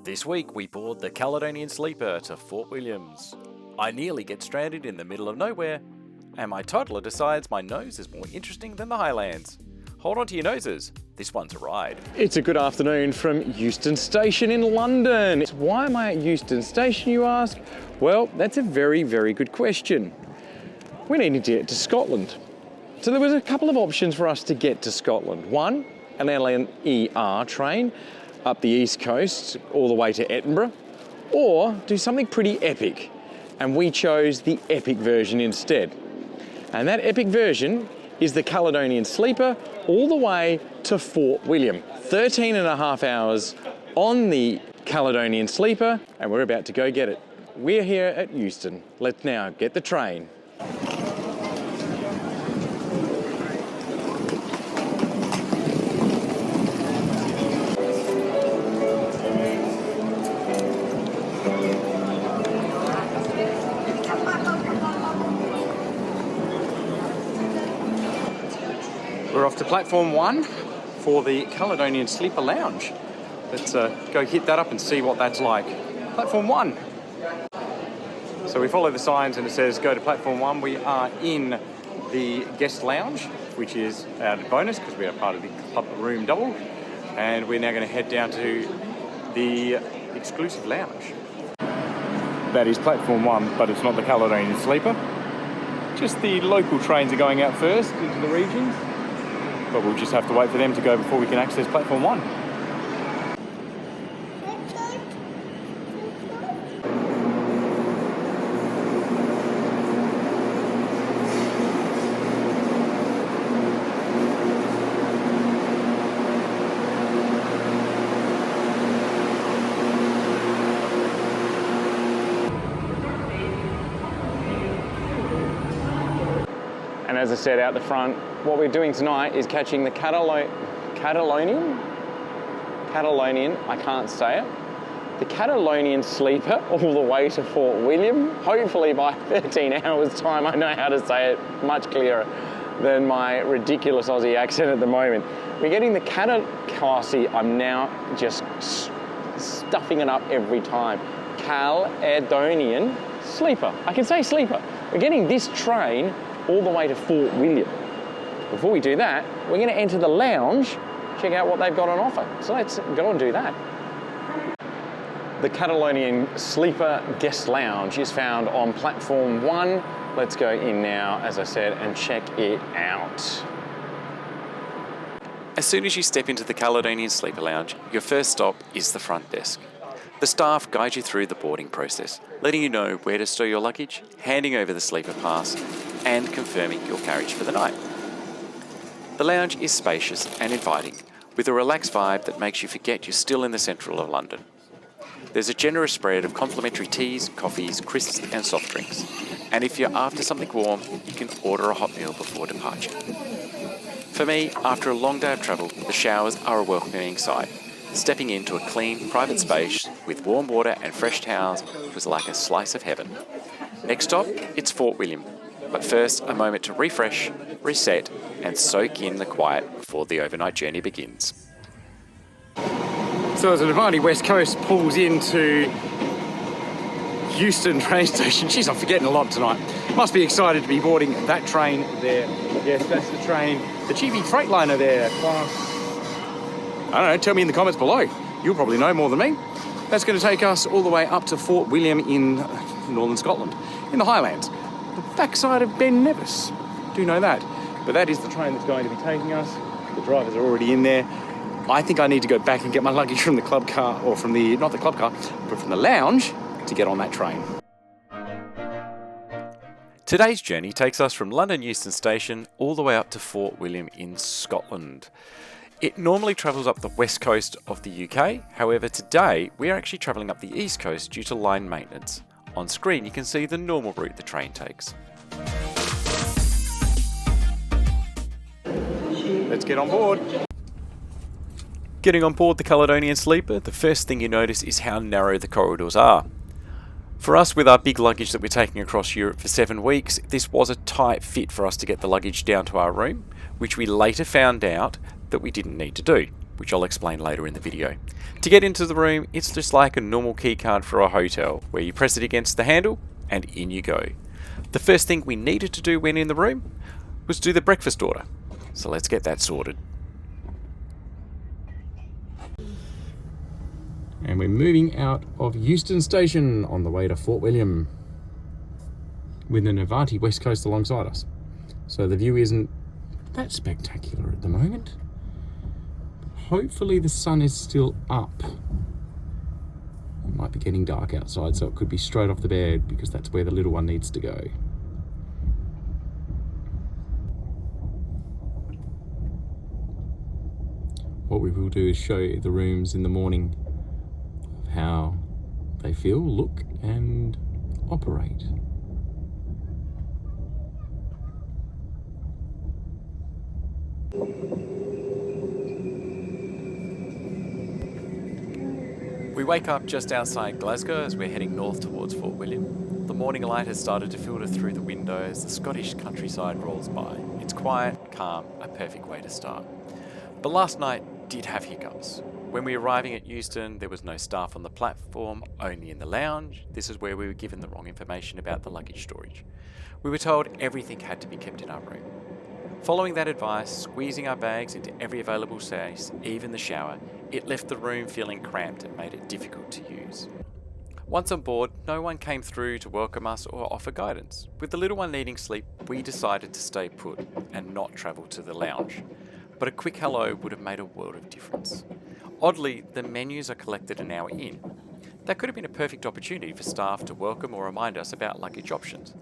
This week we board the Caledonian Sleeper to Fort Williams. I nearly get stranded in the middle of nowhere, and my toddler decides my nose is more interesting than the Highlands. Hold on to your noses, this one's a ride. It's a good afternoon from Euston Station in London. Why am I at Euston Station, you ask? Well, that's a very, very good question. We needed to get to Scotland. So there was a couple of options for us to get to Scotland. One, an LNER train up the east coast all the way to Edinburgh, or do something pretty epic. And we chose the epic version instead. And that epic version is the Caledonian Sleeper all the way to Fort William. 13 and a half hours on the Caledonian Sleeper, and we're about to go get it. We're here at Euston. Let's now get the train. We're off to platform 1 for the Caledonian Sleeper Lounge. Let's go hit that up and see what that's like. Platform 1. So we follow the signs and it says go to platform 1. We are in the guest lounge, which is our bonus because we are part of the club room double. And we're now going to head down to the exclusive lounge. That is platform 1, but it's not the Caledonian Sleeper. Just the local trains are going out first into the regions. But we'll just have to wait for them to go before we can access platform 1. And as I said out the front, what we're doing tonight is catching the Caledonian, I can't say it, the Caledonian Sleeper all the way to Fort William. Hopefully by 13 hours time I know how to say it much clearer than my ridiculous Aussie accent at the moment. We're getting the I'm now just stuffing it up every time. Caledonian Sleeper. I can say sleeper. We're getting this train all the way to Fort William. Before we do that, we're going to enter the lounge, check out what they've got on offer. So let's go and do that. The Caledonian Sleeper Guest Lounge is found on platform 1. Let's go in now, as I said, and check it out. As soon as you step into the Caledonian Sleeper Lounge, your first stop is the front desk. The staff guide you through the boarding process, letting you know where to store your luggage, handing over the sleeper pass, and confirming your carriage for the night. The lounge is spacious and inviting, with a relaxed vibe that makes you forget you're still in the central of London. There's a generous spread of complimentary teas, coffees, crisps and soft drinks. And if you're after something warm, you can order a hot meal before departure. For me, after a long day of travel, the showers are a welcoming sight. Stepping into a clean, private space with warm water and fresh towels was like a slice of heaven. Next stop, it's Fort William. But first, a moment to refresh, reset, and soak in the quiet before the overnight journey begins. So as the mighty West Coast pulls into Euston train station, geez, I'm forgetting a lot tonight. Must be excited to be boarding that train there. Yes, that's the train, the cheapy Freightliner there, class. I don't know, tell me in the comments below. You'll probably know more than me. That's going to take us all the way up to Fort William in northern Scotland, in the Highlands. The backside of Ben Nevis. Do know that. But that is the train that's going to be taking us. The drivers are already in there. I think I need to go back and get my luggage from the club car, or from the, not the club car, but from the lounge to get on that train. Today's journey takes us from London Euston Station all the way up to Fort William in Scotland. It normally travels up the west coast of the UK, however today we are actually travelling up the east coast due to line maintenance. On screen you can see the normal route the train takes. Let's get on board. Getting on board the Caledonian Sleeper, the first thing you notice is how narrow the corridors are. For us, with our big luggage that we're taking across Europe for 7 weeks, this was a tight fit for us to get the luggage down to our room, which we later found out that we didn't need to do. which I'll explain later in the video. To get into the room, it's just like a normal key card for a hotel, where you press it against the handle and in you go. The first thing we needed to do when in the room was do the breakfast order. So let's get that sorted. And we're moving out of Euston Station on the way to Fort William, with the Navati West Coast alongside us. So the view isn't that spectacular at the moment. Hopefully the sun is still up. It might be getting dark outside, so it could be straight off the bed, because that's where the little one needs to go. What we will do is show you the rooms in the morning, of how they feel, look and operate. We wake up just outside Glasgow as we're heading north towards Fort William. The morning light has started to filter through the window as the Scottish countryside rolls by. It's quiet, calm, a perfect way to start. But last night did have hiccups. When we were arriving at Euston, there was no staff on the platform, only in the lounge. This is where we were given the wrong information about the luggage storage. We were told everything had to be kept in our room. Following that advice, squeezing our bags into every available space, even the shower, it left the room feeling cramped and made it difficult to use. Once on board, no one came through to welcome us or offer guidance. With the little one needing sleep, we decided to stay put and not travel to the lounge. But a quick hello would have made a world of difference. Oddly, the menus are collected an hour in. That could have been a perfect opportunity for staff to welcome or remind us about luggage options.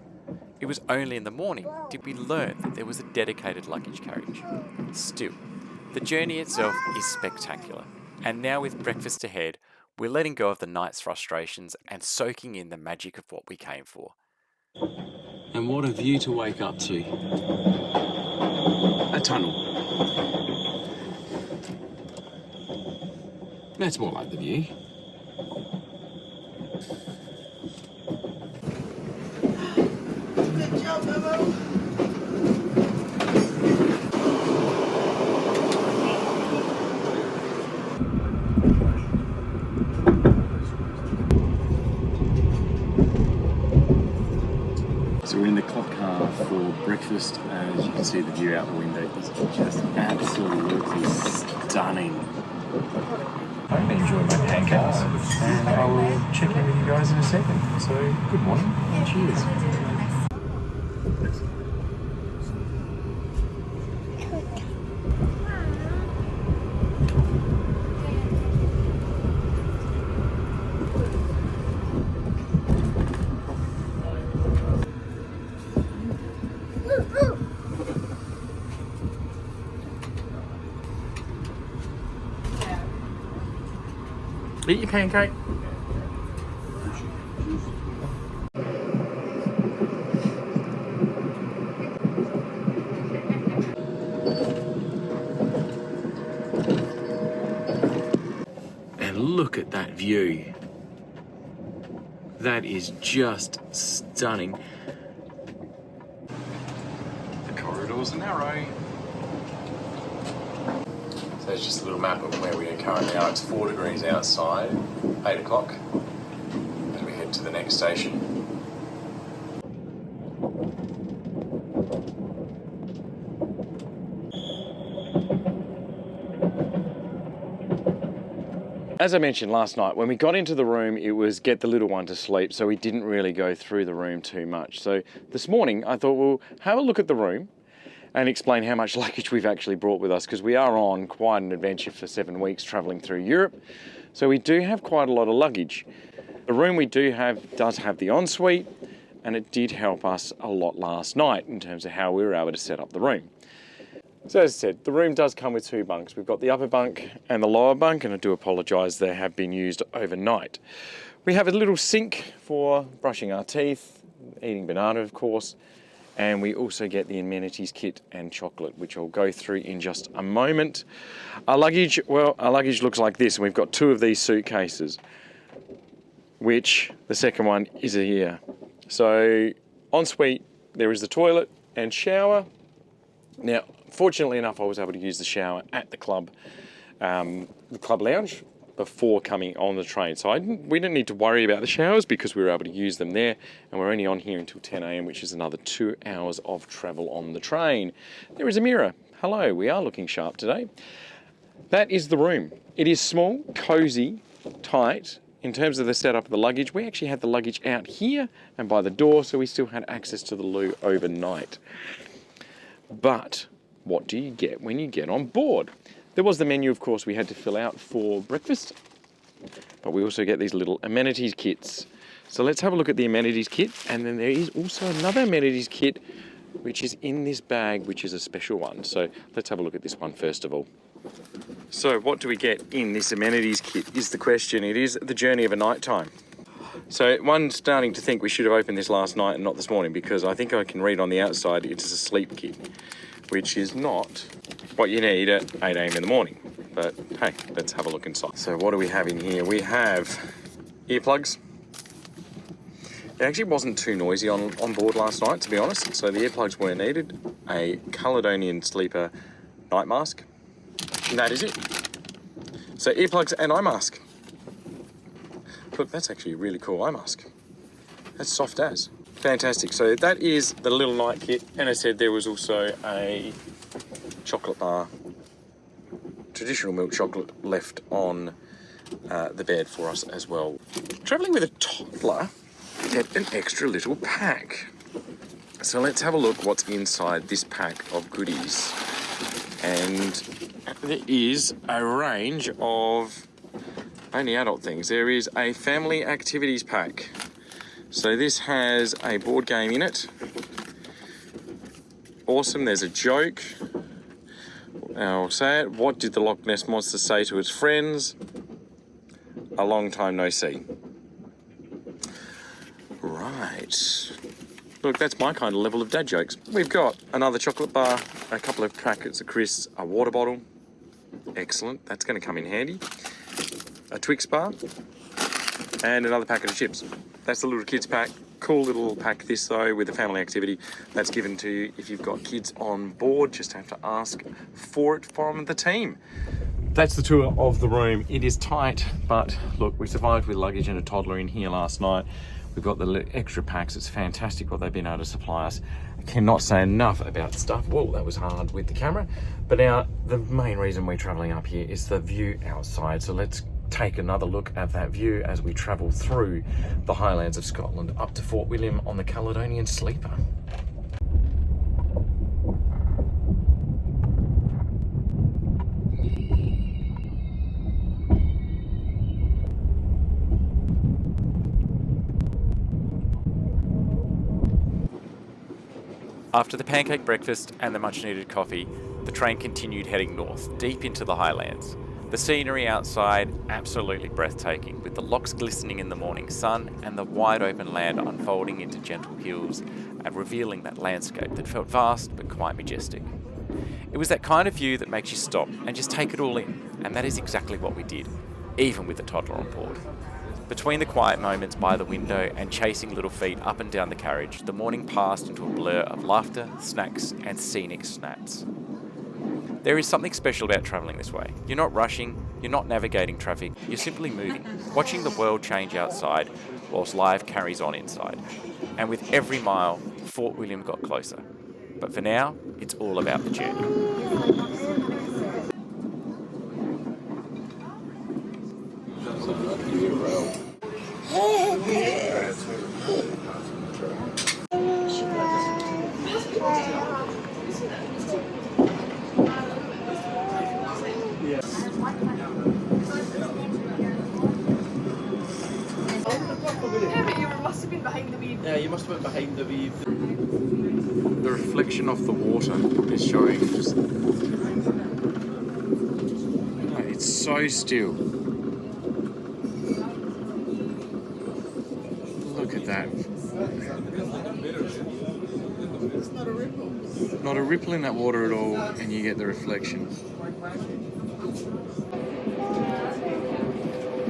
It was only in the morning did we learn that there was a dedicated luggage carriage. Still, the journey itself is spectacular, and now with breakfast ahead, we're letting go of the night's frustrations and soaking in the magic of what we came for. And what a view to wake up to. A tunnel. That's more like the view. Good job, Memo. So we're in the clock car for breakfast. As you can see, the view out the window is just absolutely stunning. I'm enjoying my pancakes, and I will check in with you guys in a second. So, good morning and cheers. Eat your pancake. And look at that view. That is just stunning. The corridors are narrow. So it's just a little map of where we are currently are. It's 4 degrees outside, 8 o'clock, as we head to the next station. As I mentioned last night, when we got into the room, it was get the little one to sleep, so we didn't really go through the room too much. So this morning, I thought we'll have a look at the room and explain how much luggage we've actually brought with us, because we are on quite an adventure for 7 weeks travelling through Europe. So we do have quite a lot of luggage. The room we do have does have the ensuite, and it did help us a lot last night in terms of how we were able to set up the room. So as I said, the room does come with 2 bunks. We've got the upper bunk and the lower bunk, and I do apologise, they have been used overnight. We have a little sink for brushing our teeth, eating banana of course, and we also get the amenities kit and chocolate, which I'll go through in just a moment. Our luggage, well, our luggage looks like this, and we've got 2 of these suitcases, which the second one is here. So ensuite, there is the toilet and shower. Now, fortunately enough, I was able to use the shower at the club the club lounge before coming on the train. So we didn't need to worry about the showers because we were able to use them there, and we're only on here until 10 a.m, which is another 2 hours of travel on the train. There is a mirror. Hello, we are looking sharp today. That is the room. It is small, cosy, tight. In terms of the setup of the luggage, we actually had the luggage out here and by the door, so we still had access to the loo overnight. But what do you get when you get on board? There was the menu, of course, we had to fill out for breakfast, but we also get these little amenities kits. So let's have a look at the amenities kit, and then there is also another amenities kit which is in this bag, which is a special one. So let's have a look at this one first of all. So what do we get in this amenities kit is the question. It is the journey of a night time. So one's starting to think we should have opened this last night and not this morning, because I think I can read on the outside it is a sleep kit, which is not what you need at 8 a.m. in the morning. But hey, let's have a look inside. So what do we have in here? We have earplugs. It actually wasn't too noisy on board last night, to be honest, so the earplugs weren't needed. A Caledonian Sleeper night mask, and that is it. So earplugs and eye mask. Look, that's actually a really cool eye mask. That's soft as. Fantastic. So that is the little night kit, and I said there was also a chocolate bar, traditional milk chocolate, left on the bed for us as well. Travelling with a toddler, get an extra little pack. So let's have a look what's inside this pack of goodies. And there is a range of only adult things. There is a family activities pack. So this has a board game in it. Awesome, there's a joke. I'll say it. What did the Loch Ness Monster say to its friends? A long time no see. Right. Look, that's my kind of level of dad jokes. We've got another chocolate bar, a couple of packets of crisps, a water bottle. Excellent, that's going to come in handy. A Twix bar, and another packet of chips. That's the little kids pack. Cool little pack this though, with a family activity. That's given to you if you've got kids on board. Just have to ask for it from the team. That's the tour of the room. It is tight, but look, we survived with luggage and a toddler in here last night. We've got the extra packs. It's fantastic what they've been able to supply us. I cannot say enough about stuff. Whoa, that was hard with the camera. But now the main reason we're traveling up here is the view outside. So let's take another look at that view as we travel through the Highlands of Scotland up to Fort William on the Caledonian Sleeper. After the pancake breakfast and the much needed coffee, the train continued heading north, deep into the Highlands. The scenery outside, absolutely breathtaking, with the lochs glistening in the morning sun and the wide open land unfolding into gentle hills and revealing that landscape that felt vast but quite majestic. It was that kind of view that makes you stop and just take it all in, and that is exactly what we did, even with the toddler on board. Between the quiet moments by the window and chasing little feet up and down the carriage, the morning passed into a blur of laughter, snacks, and scenic snaps. There is something special about travelling this way. You're not rushing, you're not navigating traffic, you're simply moving, watching the world change outside whilst life carries on inside. And with every mile, Fort William got closer. But for now, it's all about the journey. Yeah, you must have been behind the weave. The reflection off the water is showing just... Oh, it's so still. Look at that. Not a ripple in that water at all, and you get the reflection.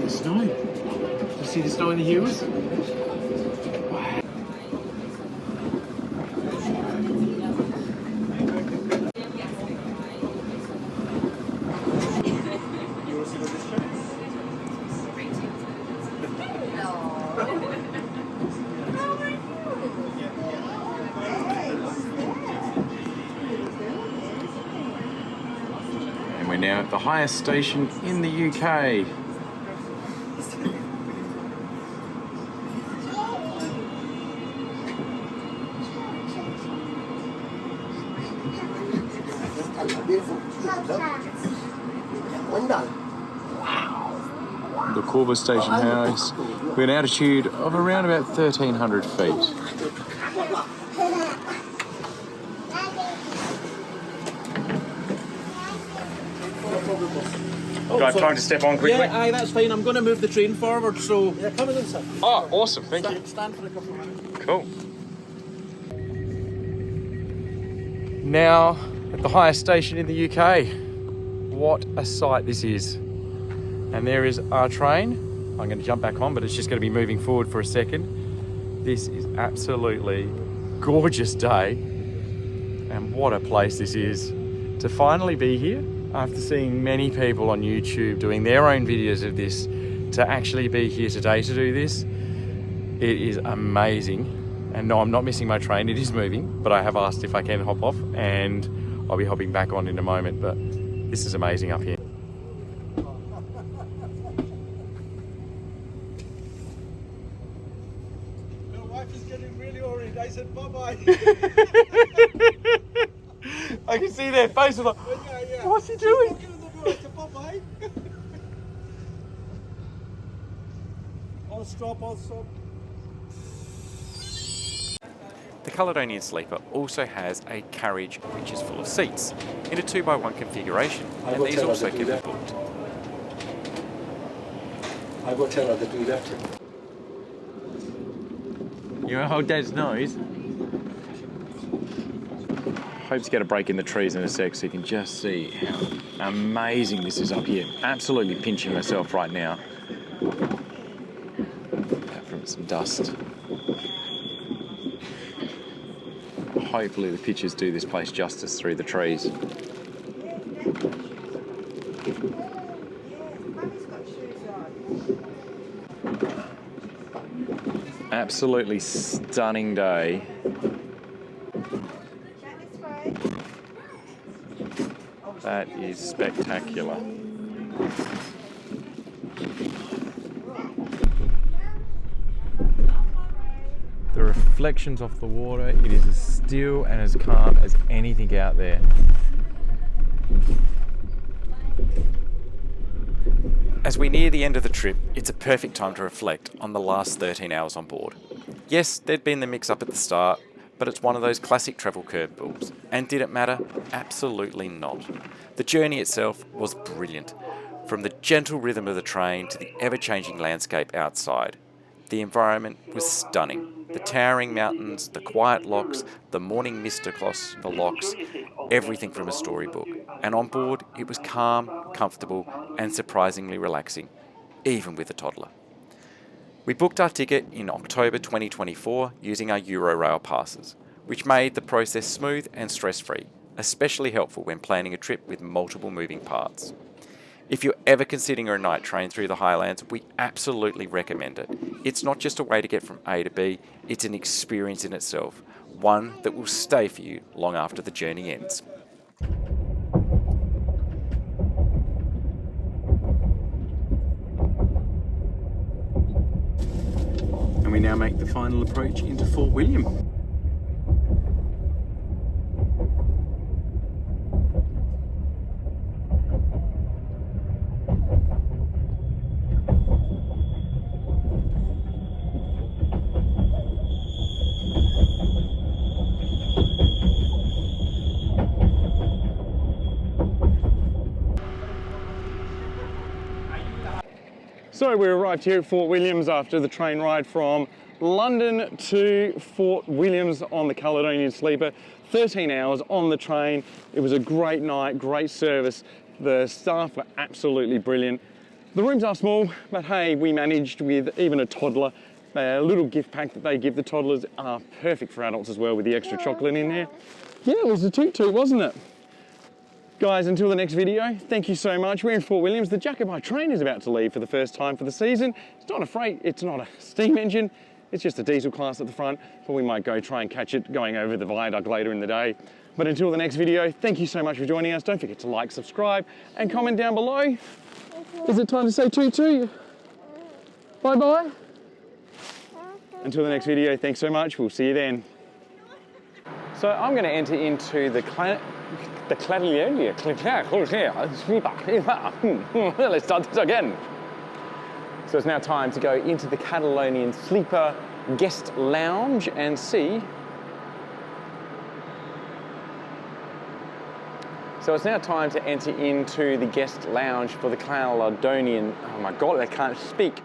It's snowing. You see the snow in the hills? the highest station in the UK. The Corba Station House, we're at an altitude of around about 1,300 feet. Do I have time to step on quickly? Yeah, aye, that's fine. I'm going to move the train forward, so... Yeah, come in, sir. Oh, awesome, thank you. Stand for a couple of minutes. Cool. Now, at the highest station in the UK. What a sight this is. And there is our train. I'm going to jump back on, but it's just going to be moving forward for a second. This is absolutely gorgeous day. And what a place this is. To finally be here, after seeing many people on YouTube doing their own videos of this, to actually be here today to do this, it is amazing. And no, I'm not missing my train, it is moving, but I have asked if I can hop off, and I'll be hopping back on in a moment, but this is amazing up here. My wife is getting really worried. I said bye-bye. I can see their faces like, Yeah. what's he doing? Walking in the door, I said bye-bye. I'll stop. The Caledonian Sleeper also has a carriage which is full of seats in a 2x1 configuration, and these also can be booked. I will tell her to do that. You want to hold Dad's nose? Hope to get a break in the trees in a sec so you can just see how amazing this is up here. Absolutely pinching myself right now. From some dust. Hopefully the pictures do this place justice through the trees. Absolutely stunning day. That is spectacular. The reflections off the water, it is as still and as calm as anything out there. As we near the end of the trip, it's a perfect time to reflect on the last 13 hours on board. Yes, there'd been the mix-up at the start, but it's one of those classic travel curveballs. And did it matter? Absolutely not. The journey itself was brilliant. From the gentle rhythm of the train to the ever-changing landscape outside. The environment was stunning. The towering mountains, the quiet lochs, the morning mist across the lochs, everything from a storybook. And on board, it was calm, comfortable, and surprisingly relaxing, even with a toddler. We booked our ticket in October 2024 using our Eurorail passes, which made the process smooth and stress-free, especially helpful when planning a trip with multiple moving parts. If you're ever considering a night train through the Highlands, we absolutely recommend it. It's not just a way to get from A to B, it's an experience in itself, one that will stay for you long after the journey ends. And we now make the final approach into Fort William. So we arrived here at Fort Williams after the train ride from London to Fort Williams on the Caledonian Sleeper. 13 hours on the train. It was a great night, great service. The staff were absolutely brilliant. The rooms are small, but hey, we managed with even a toddler. A little gift pack that they give the toddlers are perfect for adults as well, with the extra chocolate in there. Yeah, it was a toot-toot, wasn't it? Guys, until the next video, thank you so much. We're in Fort Williams. The Jacobite train is about to leave for the first time for the season. It's not a freight, it's not a steam engine. It's just a diesel class at the front, but we might go try and catch it going over the viaduct later in the day. But until the next video, thank you so much for joining us. Don't forget to like, subscribe, and comment down below. Is it time to say toot toot? Bye-bye. Until the next video, thanks so much. We'll see you then. So I'm going to enter into the Caledonian Sleeper. Let's start this again. So it's now time to go into the Caledonian Sleeper guest lounge and see. So it's now time to enter into the guest lounge for the Caledonian. Oh my God, I can't speak.